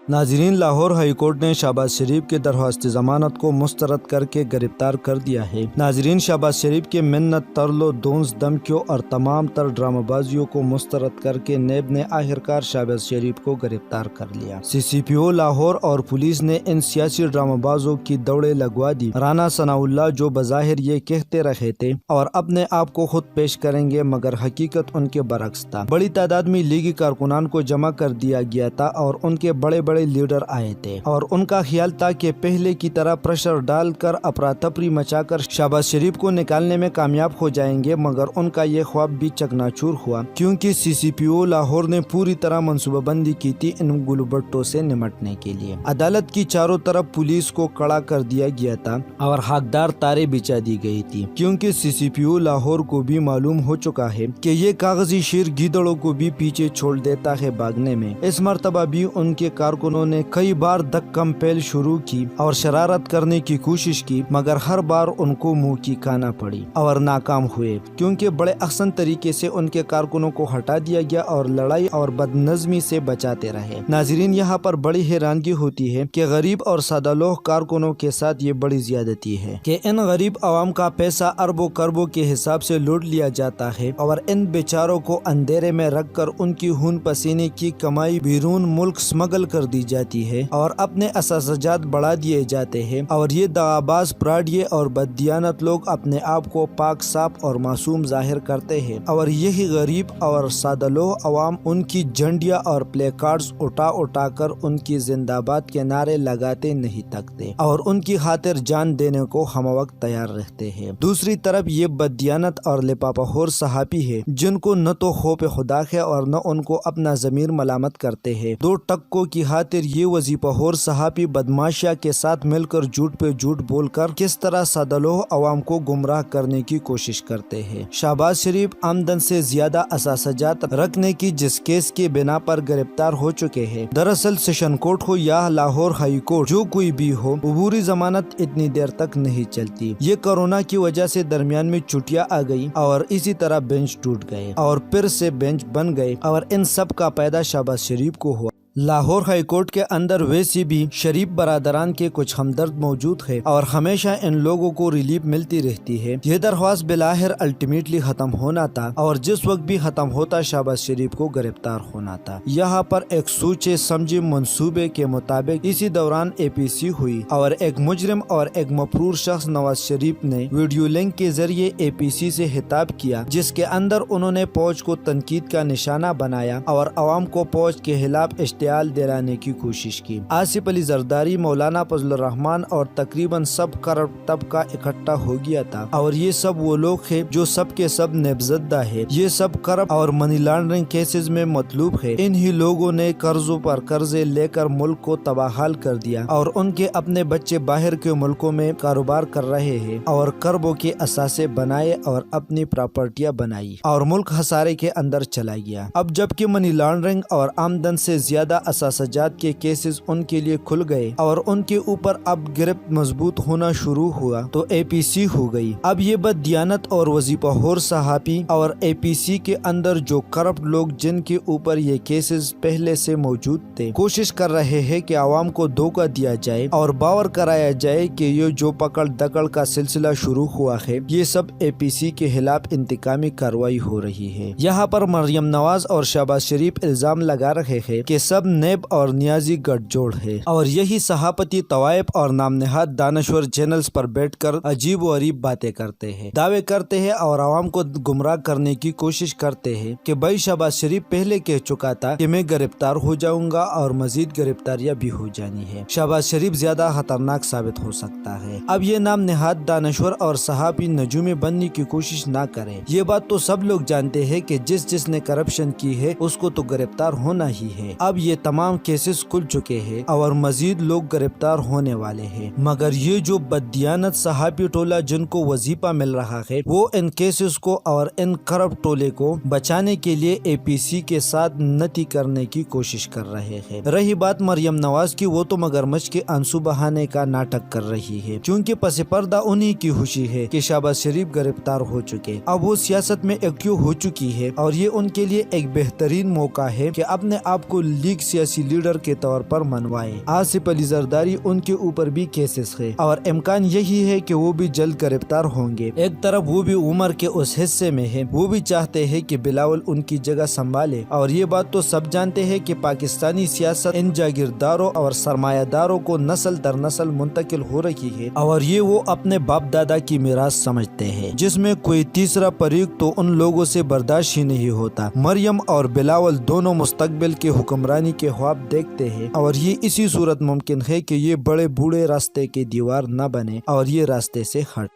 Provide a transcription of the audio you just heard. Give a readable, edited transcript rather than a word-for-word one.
नाजरीन, Lahore high court ने शहबाज शरीफ के दरख्वास्त जमानत को मुस्तरद करके गिरफ्तार कर दिया है। नाजरीन, शहबाज शरीफ के मिन्नत तरलो दोंस धमकियों और तमाम तर ड्रामाबाजियों को मुस्तरद करके नेब ने आखिरकार शहबाज शरीफ को गिरफ्तार कर लिया। CCPO लाहौर और पुलिस ने इन सियासी ड्रामाबाजों की दौड़े लगवा दी। राना सनाउल्लाह जो बज़ाहिर ये कहते रहे थे और अपने आप को खुद पेश करेंगे, मगर हकीकत उनके बरक्स था। बड़ी तादाद में लीगी कारकुनान को जमा कर दिया गया था और उनके बड़े बड़े लीडर आए थे और उनका ख्याल था कि पहले की तरह प्रेशर डालकर अफरा तफरी मचाकर शहबाज शरीफ को निकालने में कामयाब हो जाएंगे, मगर उनका ये ख्वाब भी चकनाचूर हुआ, क्योंकि CCPO लाहौर ने पूरी तरह मंसूबाबंदी की थी इन गुलबट्टों से निमटने के लिए। अदालत की चारों तरफ पुलिस को कड़ा कर दिया गया था और हकदार तारे बिछा दी गई थी, क्योंकि CCPO लाहौर को भी मालूम हो चुका है कि ये कागजी शेर गीदड़ों को भी पीछे छोड़ देता है भागने में। इस मर्तबा भी उनके कारकुनों ने कई बार धक्कम पहल शुरू की और शरारत करने की कोशिश की, मगर हर बार उनको मुंह की खाना पड़ी और नाकाम हुए, क्योंकि बड़े अहसन तरीके से उनके कारकुनों को हटा दिया गया और लड़ाई और बदनज़मी से बचाते रहे। नाजरीन, यहाँ पर बड़ी हैरानगी होती है कि गरीब और सादालोह कारकुनों के साथ ये बड़ी ज्यादती है कि इन गरीब अवाम का पैसा अरबों करबों के हिसाब से लूट लिया जाता है और इन बेचारों को अंधेरे में रखकर उनकी खून पसीने की कमाई बैरून मुल्क स्मगल कर दी जाती है और अपने असासजात बढ़ा दिए जाते हैं और ये दगाबाज, प्राडिये और बददियानत लोग अपने आप को पाक साफ और मासूम जाहिर करते हैं और यही गरीब और सादलोह अवाम उनकी झंडियां और प्ले कार्ड्स उठा उठा कर उनकी जिंदाबाद के नारे लगाते नहीं थकते और उनकी खातिर जान देने को हम वक्त तैयार रहते हैं। दूसरी तरफ ये बददियानत और लिपापखोर सहाबी है जिनको न तो खौफ खुदा है और न उनको अपना जमीर मलामत करते हैं। दो टक्कों की खातिर ये वजीफाखोर सहाबी बदमाशिया के साथ मिलकर झूठ पे झूठ बोलकर किस तरह सादलोह अवाम को गुमराह करने की कोशिश करते हैं। शहबाज शरीफ आमदन से ज्यादा असासजात रखने की जिस केस के बिना पर गिरफ्तार हो चुके हैं, दरअसल सेशन कोर्ट हो या लाहौर हाई कोर्ट, जो कोई भी हो, अबूरी जमानत इतनी देर तक नहीं चलती। ये कोरोना की वजह से दरमियान में छुट्टियां आ गई और इसी तरह बेंच टूट गए और फिर से बेंच बन गए और इन सब का पैदा शहबाज शरीफ को हुआ। लाहौर हाई कोर्ट के अंदर वैसे भी शरीफ बरादरान के कुछ हमदर्द मौजूद है और हमेशा इन लोगों को रिलीफ मिलती रहती है। यह दरख्वास्त बिलाहिर अल्टीमेटली खत्म होना था और जिस वक्त भी खत्म होता शहबाज शरीफ को गिरफ्तार होना था। यहाँ पर एक सोचे समझे मंसूबे के मुताबिक इसी दौरान APC हुई और एक मुजरिम और एक मफरूर शख्स नवाज शरीफ ने वीडियो लिंक के जरिए APC से खिताब किया, जिसके अंदर उन्होंने फौज को तनकीद का निशाना बनाया और अवाम को फौज के खिलाफ दिलाने की कोशिश की। आसिफ अली जरदारी, मौलाना फजलुर रहमान और तकरीबन सब करप्ट तबका इकट्ठा हो गया था और ये सब वो लोग हैं जो सब के सब नेबजदा है। ये सब करप्ट और मनी लॉन्ड्रिंग केसेस में मतलूब है। इन्हीं लोगों ने कर्जों पर कर्जे लेकर मुल्क को तबाहाल कर दिया और उनके अपने बच्चे बाहर के मुल्कों में कारोबार कर रहे हैं और कर्बों के असासे बनाए और अपनी प्रॉपर्टियां बनाई और मुल्क खसारे के अंदर चला गया। अब जबकि मनी लॉन्ड्रिंग और आमदन से ज्यादा असासजात के केसेस उनके लिए खुल गए और उनके ऊपर अब गिरफ्त मजबूत होना शुरू हुआ तो APC हो गई। अब ये बददियानत और वजीफाखोर सहाबी और APC के अंदर जो करप्ट लोग जिनके ऊपर ये केसेस पहले से मौजूद थे, कोशिश कर रहे हैं कि आवाम को धोखा दिया जाए और बावर कराया जाए कि ये जो पकड़ दकड़ का सिलसिला शुरू हुआ है, ये सब APC के खिलाफ इंतकामी कार्रवाई हो रही है। यहाँ पर मरियम नवाज और शहबाज शरीफ इल्जाम लगा रहे हैं कि सब नेब और नियाजी गठजोड़ है और यही सहाफती तवायफ और नामनहाद दानश्वर चैनल्स पर बैठकर अजीब व अरीब बातें करते हैं, दावे करते हैं और आवाम को गुमराह करने की कोशिश करते हैं कि भाई शहबाज शरीफ पहले कह चुका था कि मैं गिरफ्तार हो जाऊंगा और मजीद गिरफ्तारियां भी हो जानी है। शहबाज शरीफ ज्यादा खतरनाक साबित हो सकता है। अब ये नामनहाद दानश्वर और सहाबी नजूमे बनने की कोशिश न करे। ये बात तो सब लोग जानते हैं कि जिसने करप्शन की है उसको तो गिरफ्तार होना ही है। अब ये तमाम केसेस खुल चुके हैं और मजीद लोग गिरफ्तार होने वाले हैं, मगर ये जो बददियानत सहाबी टोला जिनको वजीफा मिल रहा है, वो इन केसेस को और इन करप्ट टोले को बचाने के लिए APC के साथ नती करने की कोशिश कर रहे हैं। रही बात मरियम नवाज की, वो तो मगरमच्छ के आंसू बहाने का नाटक कर रही है, क्योंकि पसे पर्दा उन्हीं की खुशी है कि शहबाज शरीफ गिरफ्तार हो चुके। अब वो सियासत में एक्टिव हो चुकी है और ये उनके लिए एक बेहतरीन मौका है कि अपने आप को लीग ایک سیاسی لیڈر کے طور پر منوائے۔ آصف علی زرداری ان کے اوپر بھی کیسز ہے اور امکان یہی ہے کہ وہ بھی جلد گرفتار ہوں گے۔ ایک طرف وہ بھی عمر کے اس حصے میں ہے، وہ بھی چاہتے ہیں کہ بلاول ان کی جگہ سنبھالے، اور یہ بات تو سب جانتے ہیں کہ پاکستانی سیاست ان جاگیرداروں اور سرمایہ داروں کو نسل در نسل منتقل ہو رہی ہے، اور یہ وہ اپنے باپ دادا کی میراث سمجھتے ہیں، جس میں کوئی تیسرا فریق تو ان لوگوں سے برداشت ہی نہیں ہوتا۔ مریم اور بلاول دونوں مستقبل کے حکمرانی کے خواب دیکھتے ہیں، اور یہ اسی صورت ممکن ہے کہ یہ بڑے بوڑھے راستے کی دیوار نہ بنے اور یہ راستے سے ہٹ